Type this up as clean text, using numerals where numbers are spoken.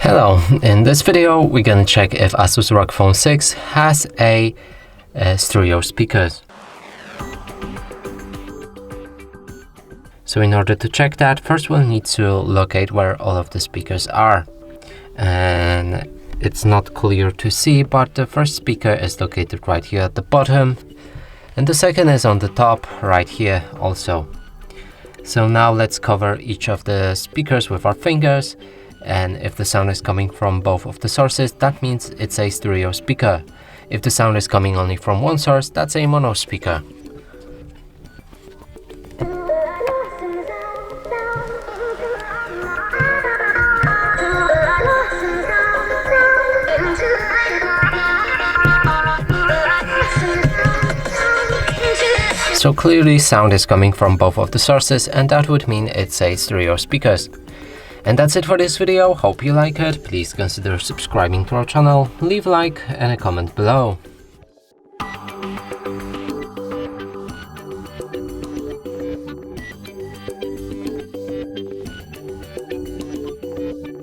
Hello, in this video we're gonna check if Asus ROG Phone 6 has a stereo speakers. So in order to check that, first we'll need to locate where all of the speakers are. And it's not clear to see, but the first speaker is located right here at the bottom. And the second is on the top right here also. So now let's cover each of the speakers with our fingers. And if the sound is coming from both of the sources, that means it's a stereo speaker. If the sound is coming only from one source, that's a mono speaker. So clearly sound is coming from both of the sources, and that would mean it's a stereo speakers. And that's it for this video. Hope you like it. Please consider subscribing to our channel, leave a like and a comment below.